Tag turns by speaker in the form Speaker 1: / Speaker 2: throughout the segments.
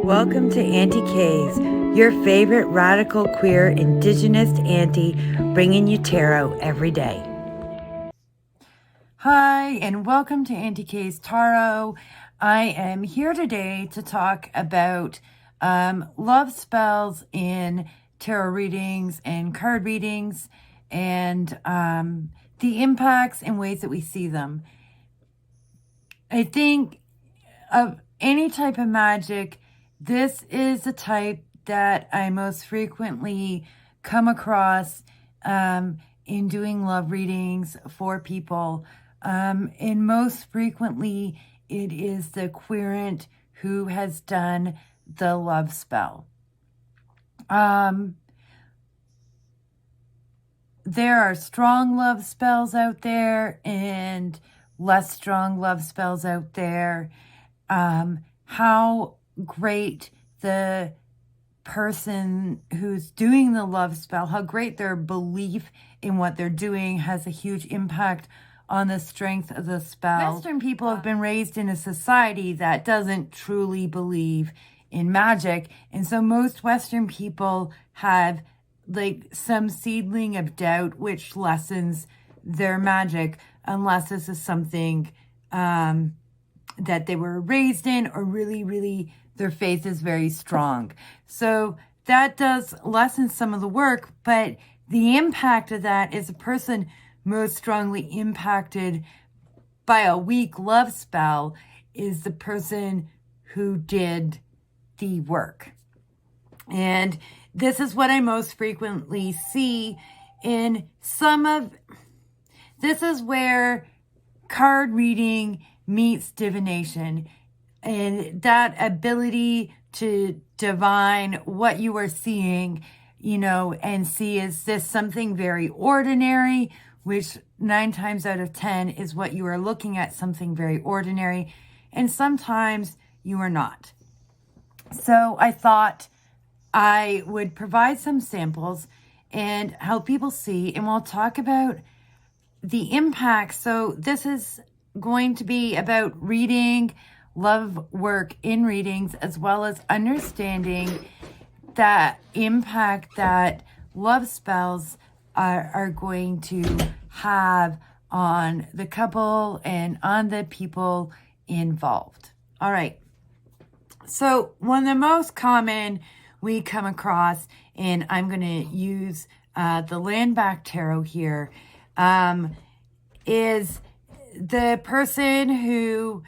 Speaker 1: Welcome to Aunty K's, your favorite radical queer indigenous auntie, bringing you tarot every day. Hi, and welcome to Aunty K's Tarot. I am here today to talk about love spells in tarot readings and card readings and the impacts and ways that we see them. I think of any type of magic, this is the type that I most frequently come across in doing love readings for people. And most frequently, it is the querent who has done the love spell. There are strong love spells out there and less strong love spells out there. How great the person who's doing the love spell, how great their belief in what they're doing has a huge impact on the strength of the spell. Western people have been raised in a society that doesn't truly believe in magic. And so most Western people have like some seedling of doubt, which lessens their magic, unless this is something that they were raised in, or really their faith is very strong. So that does lessen some of the work, but the impact of that is a person most strongly impacted by a weak love spell is the person who did the work. And this is what I most frequently see in this is where card reading meets divination, and that ability to divine what you are seeing, and see, is this something very ordinary, which 9 times out of 10 is what you are looking at, something very ordinary, and sometimes you are not. So I thought I would provide some samples and help people see, and we'll talk about the impact. So this is going to be about reading love work in readings, as well as understanding that impact that love spells are going to have on the couple and on the people involved. All right. So one of the most common we come across, and I'm going to use the Landback Tarot here, is the person who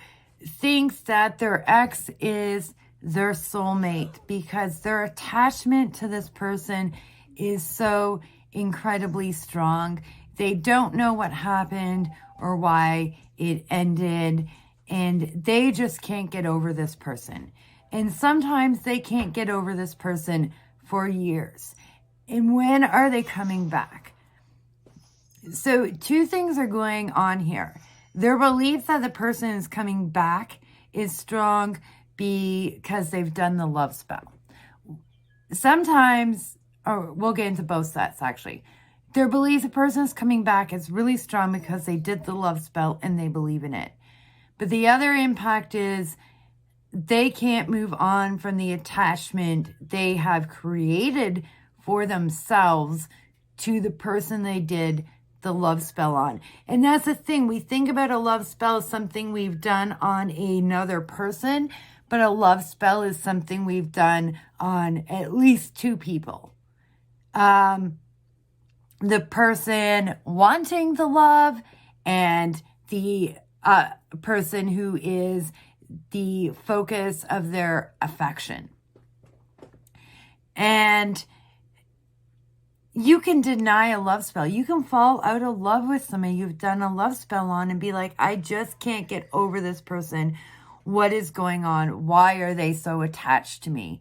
Speaker 1: thinks that their ex is their soulmate because their attachment to this person is so incredibly strong. They don't know what happened or why it ended, and they just can't get over this person. And sometimes they can't get over this person for years. And when are they coming back? So 2 things are going on here. Their belief that the person is coming back is strong because they've done the love spell. Sometimes, or we'll get into both sets actually, their belief the person is coming back is really strong because they did the love spell and they believe in it. But the other impact is they can't move on from the attachment they have created for themselves to the person they did the love spell on. And that's the thing. We think about a love spell as something we've done on another person, but a love spell is something we've done on at least 2 people. The person wanting the love and the person who is the focus of their affection. And you can deny a love spell. You can fall out of love with somebody you've done a love spell on and be like, I just can't get over this person. What is going on? Why are they so attached to me?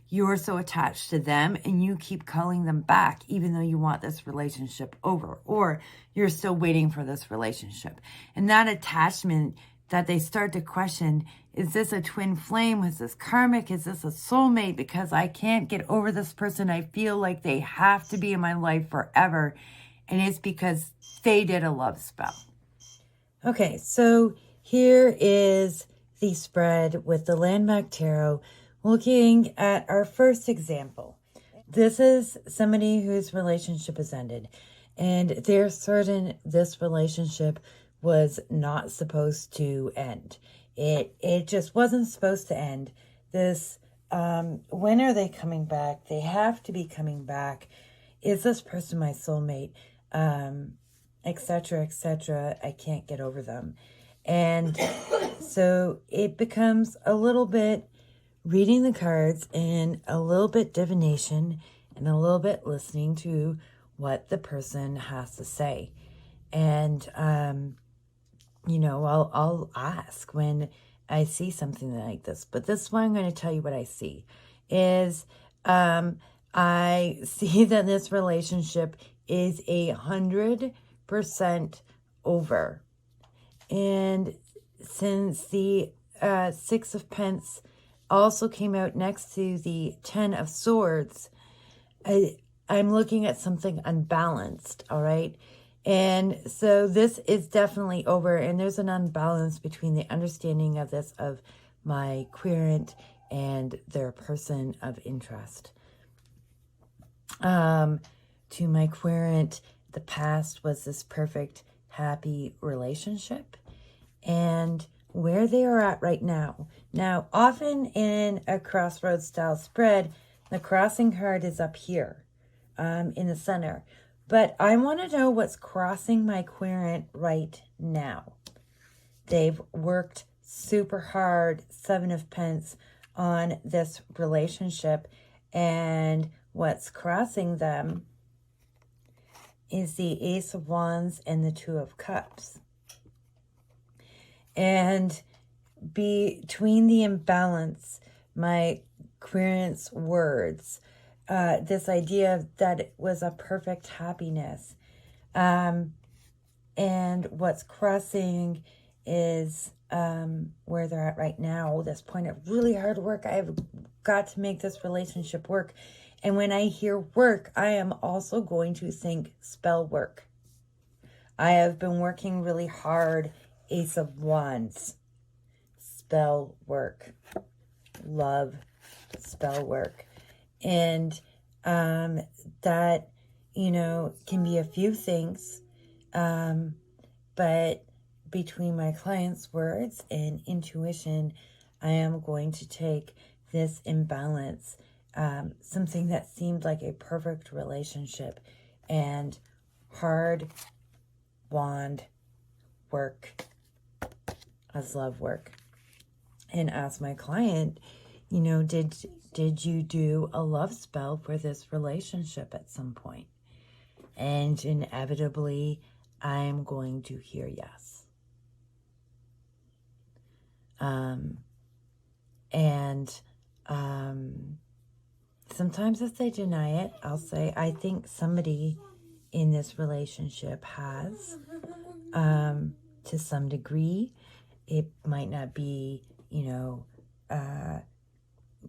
Speaker 1: You're so attached to them and you keep calling them back even though you want this relationship over, or you're still waiting for this relationship. And that attachment that they start to question, is this a twin flame? Was this karmic? Is this a soulmate? Because I can't get over this person. I feel like they have to be in my life forever. And it's because they did a love spell. Okay, so here is the spread with the Landmark Tarot, looking at our first example. This is somebody whose relationship has ended, and they're certain this relationship was not supposed to end. It just wasn't supposed to end. This, when are they coming back? They have to be coming back. Is this person my soulmate? Etc., etc. I can't get over them. And so it becomes a little bit reading the cards and a little bit divination and a little bit listening to what the person has to say. And, I'll ask when I see something like this. But this one I'm going to tell you what I see is I see that this relationship is 100% over. And since the Six of Pence also came out next to the 10 of Swords, I'm looking at something unbalanced, all right? And so this is definitely over, and there's an unbalance between the understanding of this of my querent and their person of interest. To my querent, the past was this perfect, happy relationship, and where they are at right now. Now, often in a crossroads style spread, the crossing card is up here in the center. But I want to know what's crossing my querent right now. They've worked super hard, 7 of Pence, on this relationship. And what's crossing them is the Ace of Wands and the 2 of Cups. And between the imbalance, my querent's words, this idea that it was a perfect happiness, and what's crossing is where they're at right now, this point of really hard work. I've got to make this relationship work. And when I hear work, I am also going to think spell work. I have been working really hard. Ace of Wands, spell work, love, spell work. And that, can be a few things. But between my client's words and intuition, I am going to take this imbalance, something that seemed like a perfect relationship, and hard wand work as love work, and ask my client, did you do a love spell for this relationship at some point? And inevitably, I'm going to hear yes. Sometimes if they deny it, I'll say, I think somebody in this relationship has, to some degree. It might not be,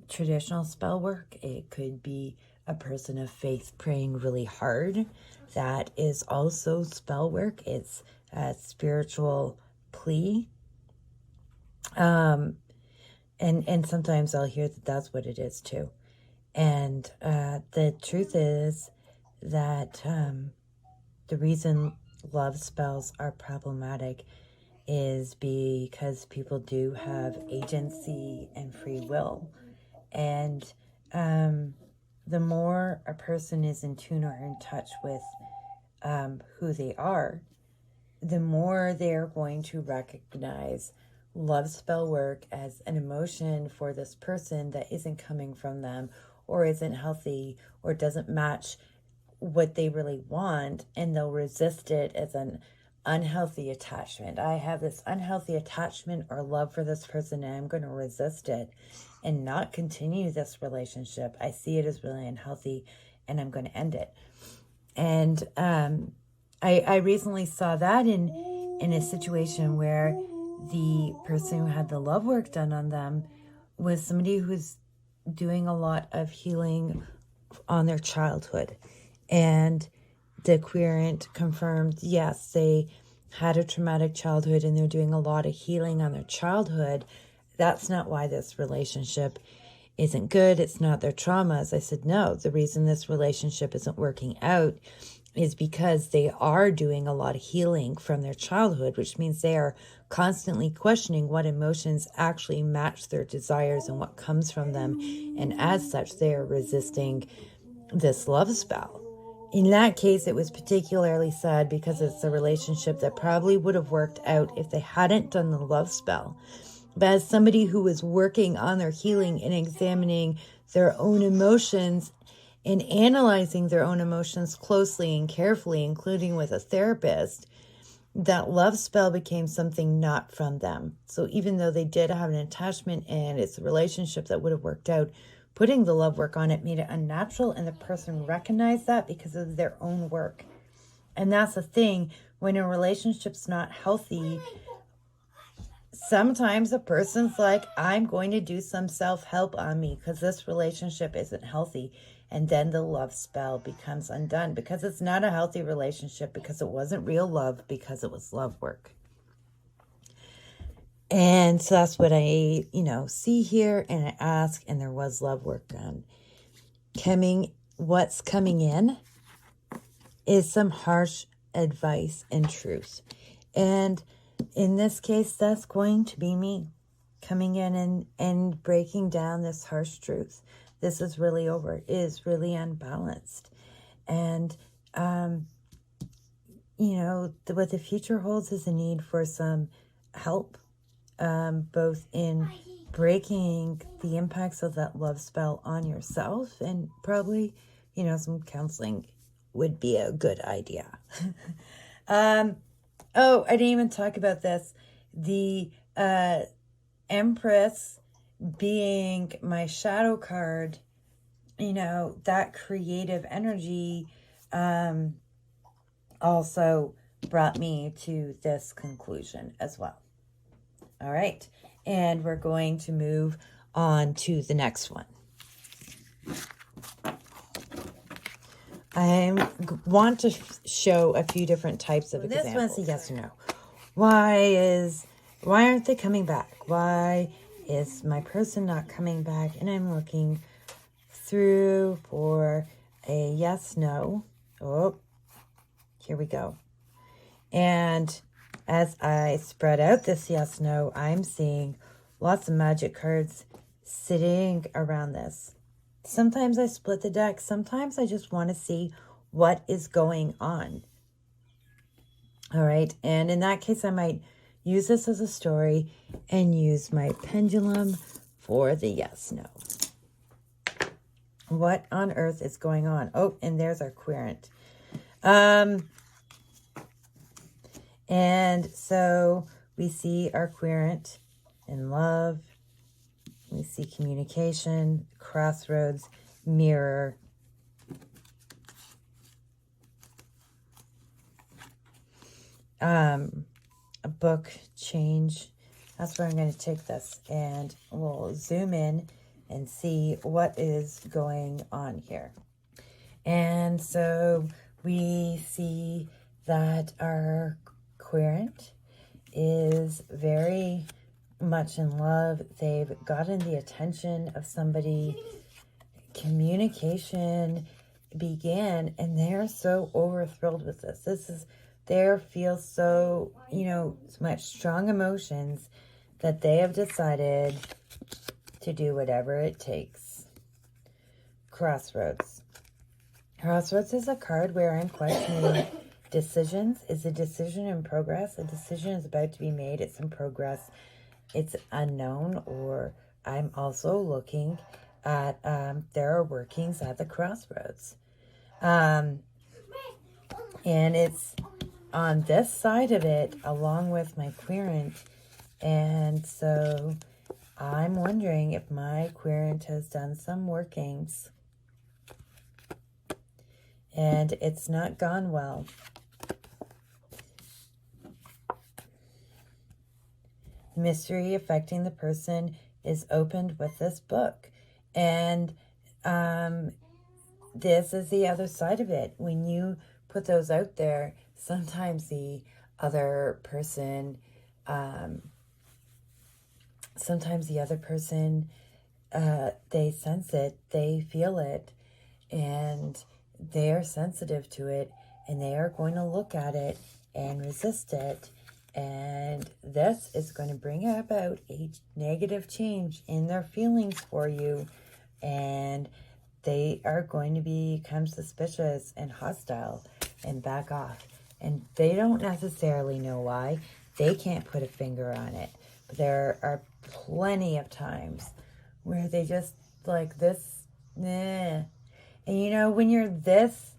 Speaker 1: traditional spell work. It could be a person of faith praying really hard. That is also spell work. It's a spiritual plea. And sometimes I'll hear that that's what it is too. And the truth is that the reason love spells are problematic is because people do have agency and free will. And the more a person is in tune or in touch with who they are, the more they're going to recognize love spell work as an emotion for this person that isn't coming from them, or isn't healthy, or doesn't match what they really want, and they'll resist it as an unhealthy attachment. I have this unhealthy attachment or love for this person, and I'm going to resist it and not continue this relationship. I see it as really unhealthy, and I'm going to end it. And I recently saw that in a situation where the person who had the love work done on them was somebody who's doing a lot of healing on their childhood. And the querent confirmed, yes, they had a traumatic childhood and they're doing a lot of healing on their childhood. that's not why this relationship isn't good. It's not their traumas. I said, no, the reason this relationship isn't working out is because they are doing a lot of healing from their childhood, which means they are constantly questioning what emotions actually match their desires and what comes from them. And as such, they are resisting this love spell. In that case, it was particularly sad because it's a relationship that probably would have worked out if they hadn't done the love spell. But as somebody who was working on their healing and examining their own emotions and analyzing their own emotions closely and carefully, including with a therapist, that love spell became something not from them. So even though they did have an attachment and it's a relationship that would have worked out, putting the love work on it made it unnatural, and the person recognized that because of their own work. And that's the thing, when a relationship's not healthy, sometimes a person's like, I'm going to do some self-help on me because this relationship isn't healthy. And then the love spell becomes undone because it's not a healthy relationship, because it wasn't real love, because it was love work. And so that's what I, see here, and I ask, and there was love work done. What's coming in is some harsh advice and truth. And in this case, that's going to be me coming in and breaking down this harsh truth. This is really over. It is really unbalanced. And, what the future holds is a need for some help, both in breaking the impacts of that love spell on yourself, and probably, some counseling would be a good idea. I didn't even talk about this. The Empress being my shadow card, that creative energy also brought me to this conclusion as well. All right. And we're going to move on to the next one. I want to show a few different types of examples. This one's a yes or no. Why aren't they coming back? Why is my person not coming back? And I'm looking through for a yes, no. Oh, here we go. And as I spread out this yes, no, I'm seeing lots of magic cards sitting around this. Sometimes I split the deck. Sometimes I just want to see what is going on. All right. And in that case, I might use this as a story and use my pendulum for the yes, no. What on earth is going on? Oh, and there's our querent. And so we see our querent in love. We see communication, crossroads, mirror. A book, change. That's where I'm going to take this, and we'll zoom in and see what is going on here. And so we see that our querent is very much in love. They've gotten the attention of somebody. Communication began, and they're so overthrilled with this. They feel so, much strong emotions that they have decided to do whatever it takes. Crossroads. Crossroads is a card where I'm questioning decisions. Is a decision in progress? A decision is about to be made. It's in progress. It's unknown. Or I'm also looking at, there are workings at the crossroads. And it's on this side of it, along with my querent. And so I'm wondering if my querent has done some workings and it's not gone well. Mystery affecting the person is opened with this book. And this is the other side of it. When you put those out there, sometimes the other person sometimes the other person, they sense it, they feel it, and they are sensitive to it, and they are going to look at it and resist it. And this is going to bring about a negative change in their feelings for you. And they are going to become suspicious and hostile and back off. And they don't necessarily know why. They can't put a finger on it. But there are plenty of times where they just like this, nah. And you know, when you're this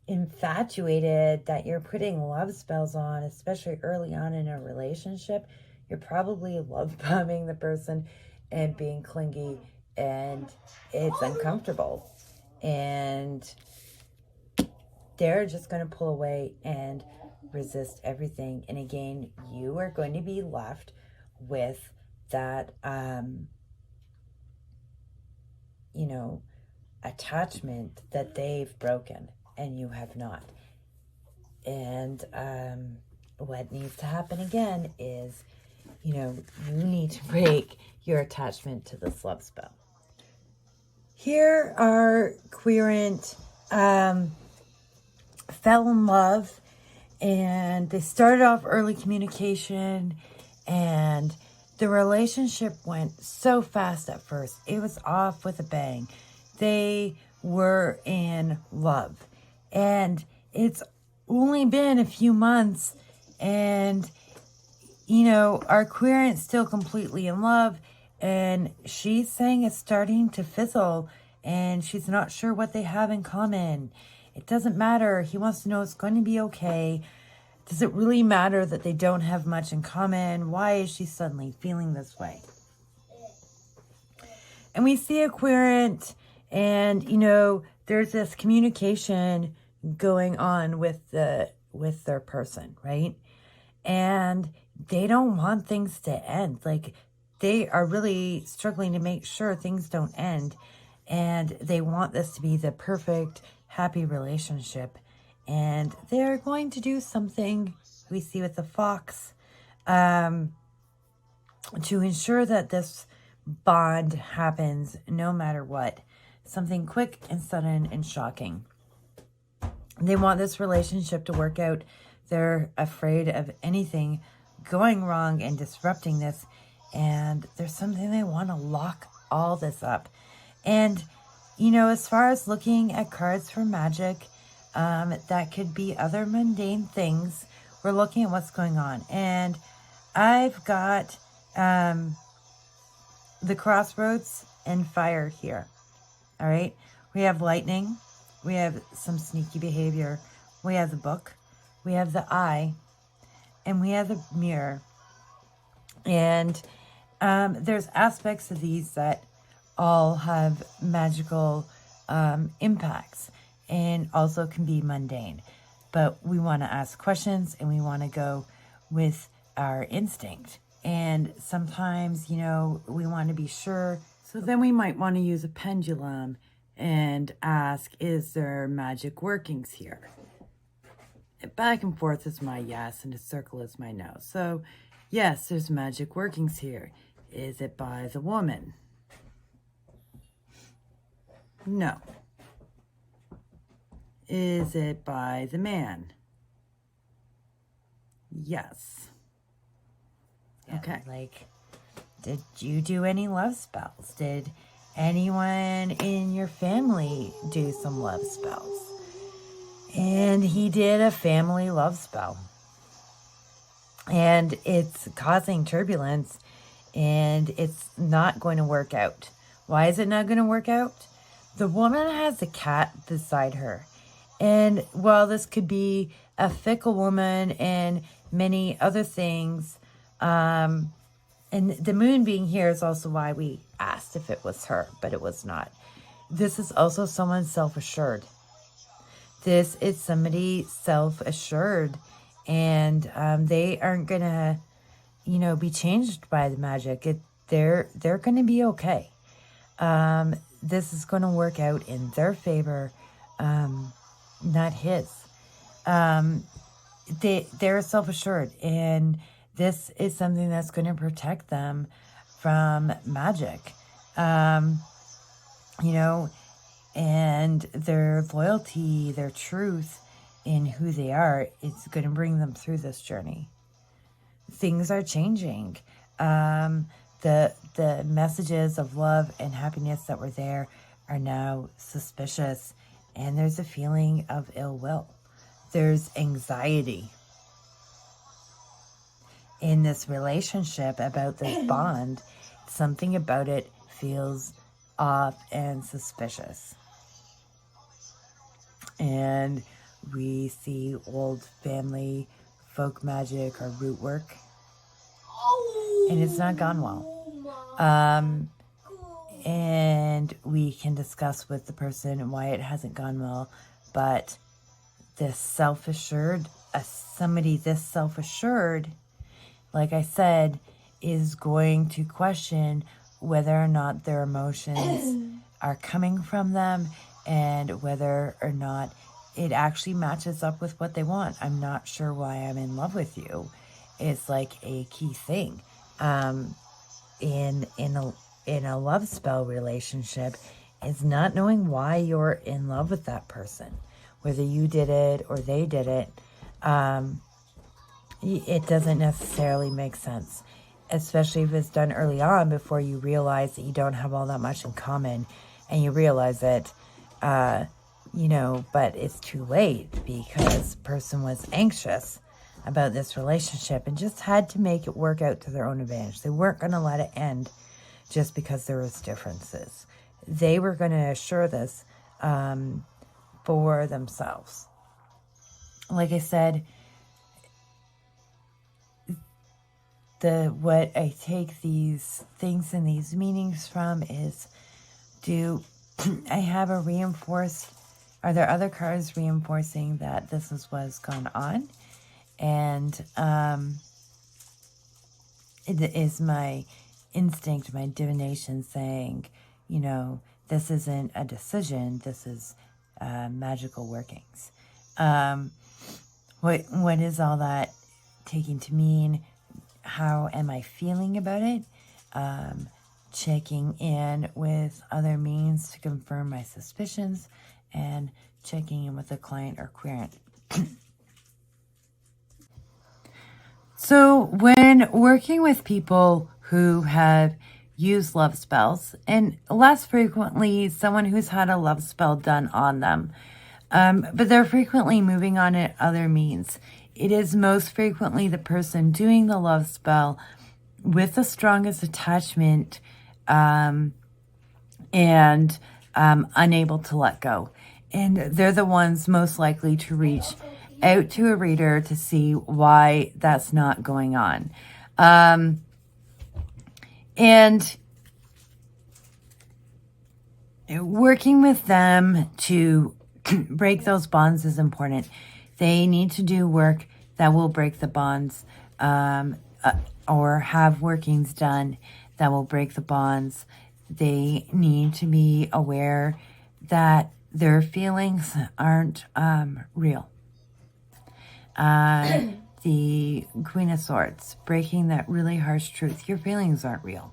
Speaker 1: infatuated that you're putting love spells on, especially early on in a relationship, you're probably love bombing the person and being clingy, and it's uncomfortable. And they're just going to pull away and resist everything. And again, you are going to be left with that, you know, attachment that they've broken and you have not. And what needs to happen again is, you know, you need to break your attachment to this love spell. Here our querent fell in love, and they started off early communication, and the relationship went so fast at first. It was off with a bang. They were in love, and it's only been a few months, and you know, our querent's still completely in love, and she's saying it's starting to fizzle, and she's not sure what they have in common. It doesn't matter. He wants to know it's going to be okay. Does it really matter that they don't have much in common? Why is she suddenly feeling this way? And we see a querent, and, you know, there's this communication going on with their person, right? And they don't want things to end. Like, they are really struggling to make sure things don't end. And they want this to be the perfect, happy relationship. And they're going to do something, we see with the fox, to ensure that this bond happens no matter what. Something quick and sudden and shocking. They want this relationship to work out. They're afraid of anything going wrong and disrupting this. And there's something they want to lock all this up. And, you know, as far as looking at cards for magic, that could be other mundane things. We're looking at what's going on. And I've got the crossroads and fire here. All right. We have lightning. We have some sneaky behavior. We have the book. We have the eye. And we have the mirror. And there's aspects of these that all have magical impacts and also can be mundane. But we want to ask questions and we want to go with our instinct. And sometimes, you know, we want to be sure. So then we might want to use a pendulum and ask, is there magic workings here? Back and forth is my yes, and a circle is my no. So, yes, there's magic workings here. Is it by the woman? No. Is it by the man? Yes. Okay. Like, did you do any love spells? Did anyone in your family do some love spells? And he did a family love spell. And it's causing turbulence, and it's not going to work out. Why is it not going to work out? The woman has a cat beside her. And while this could be a fickle woman and many other things, and the moon being here is also why we asked if it was her, but it was not. This is also someone self-assured. This is somebody self-assured, and they aren't going to, you know, be changed by the magic. They're going to be okay. This is going to work out in their favor, not his. They're self-assured, and this is something that's going to protect them from magic, you know, and their loyalty, their truth in who they are, it's going to bring them through this journey. Things are changing. The messages of love and happiness that were there are now suspicious, and there's a feeling of ill will. There's anxiety in this relationship about this bond. Something about it feels off and suspicious. And we see old family folk magic or root work, and it's not gone well. And we can discuss with the person why it hasn't gone well, but this self-assured, somebody this self-assured, like I said, is going to question whether or not their emotions are coming from them and whether or not it actually matches up with what they want. I'm not sure why I'm in love with you. It's like a key thing. In a love spell relationship is not knowing why you're in love with that person. Whether you did it or they did it, it doesn't necessarily make sense. Especially if it's done early on before you realize that you don't have all that much in common. And you realize it, but it's too late because the person was anxious about this relationship and just had to make it work out to their own advantage. They weren't going to let it end just because there was differences. They were going to assure this for themselves. Like I said, what I take these things and these meanings from is, do I have are there other cards reinforcing that this is what's gone on? And it is my instinct, my divination saying, this isn't a decision, this is magical workings. What is all that taking to mean? How am I feeling about it? Checking in with other means to confirm my suspicions, and checking in with the client or querent. So when working with people who have used love spells, and less frequently someone who's had a love spell done on them, but they're frequently moving on at other means, it is most frequently the person doing the love spell with the strongest attachment and unable to let go. And they're the ones most likely to reach out to a reader to see why that's not going on. And working with them to break those bonds is important. They need to do work that will break the bonds, or have workings done that will break the bonds. They need to be aware that their feelings aren't real. The Queen of Swords, breaking that really harsh truth. Your feelings aren't real.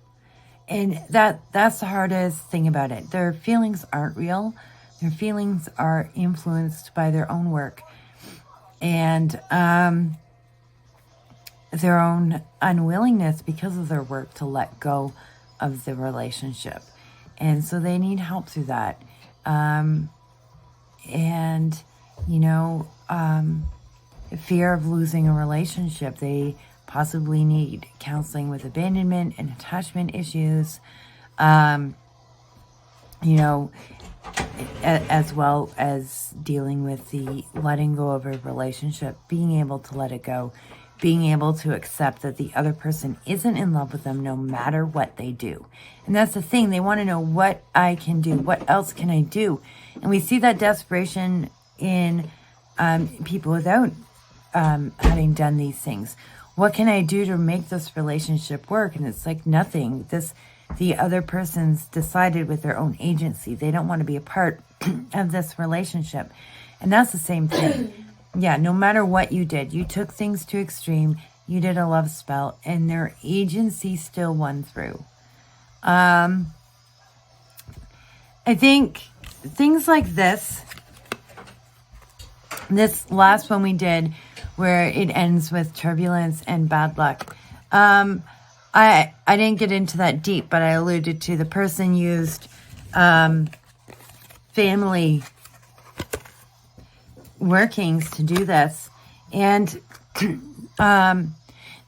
Speaker 1: And that's the hardest thing about it. Their feelings aren't real. Their feelings are influenced by their own work and their own unwillingness because of their work to let go of the relationship. And so they need help through that. Fear of losing a relationship. They possibly need counseling with abandonment and attachment issues, as well as dealing with the letting go of a relationship, being able to let it go, being able to accept that the other person isn't in love with them no matter what they do. And that's the thing. They want to know what I can do. What else can I do? And we see that desperation in people without having done these things. What can I do to make this relationship work? And it's like nothing. The other person's decided with their own agency. They don't want to be a part of this relationship. And that's the same thing. Yeah, no matter what you did, you took things to extreme, you did a love spell, and their agency still won through. I think things like this last one we did, where it ends with turbulence and bad luck. I didn't get into that deep, but I alluded to the person used family workings to do this. And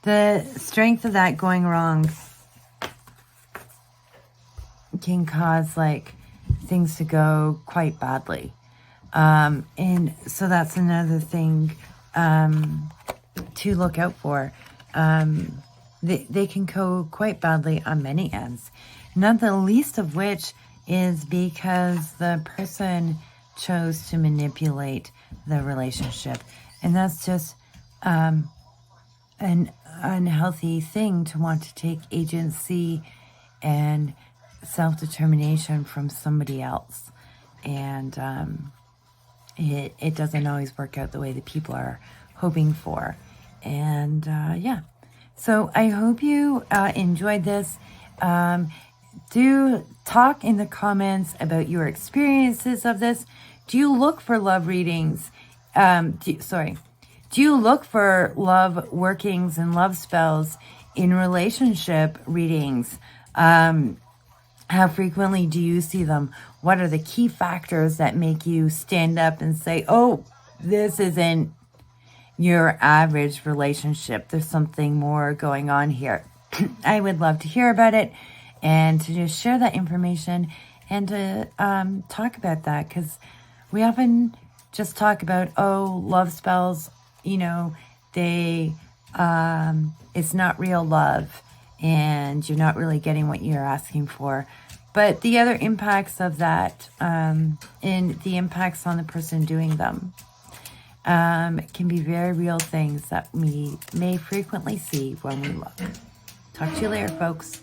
Speaker 1: the strength of that going wrong can cause like things to go quite badly. And so that's another thing to look out for. They can go quite badly on many ends, not the least of which is because the person chose to manipulate the relationship. And that's just an unhealthy thing, to want to take agency and self-determination from somebody else. And it doesn't always work out the way that people are hoping for. And yeah, so I hope you enjoyed this. Do talk in the comments about your experiences of this. Do you look for love readings? Do you look for love workings and love spells in relationship readings? How frequently do you see them? What are the key factors that make you stand up and say, oh, this isn't your average relationship. There's something more going on here. I would love to hear about it and to just share that information and to talk about that, because we often just talk about, oh, love spells, you know, they it's not real love and you're not really getting what you're asking for. But the other impacts of that and the impacts on the person doing them can be very real things that we may frequently see when we look. Talk to you later, folks.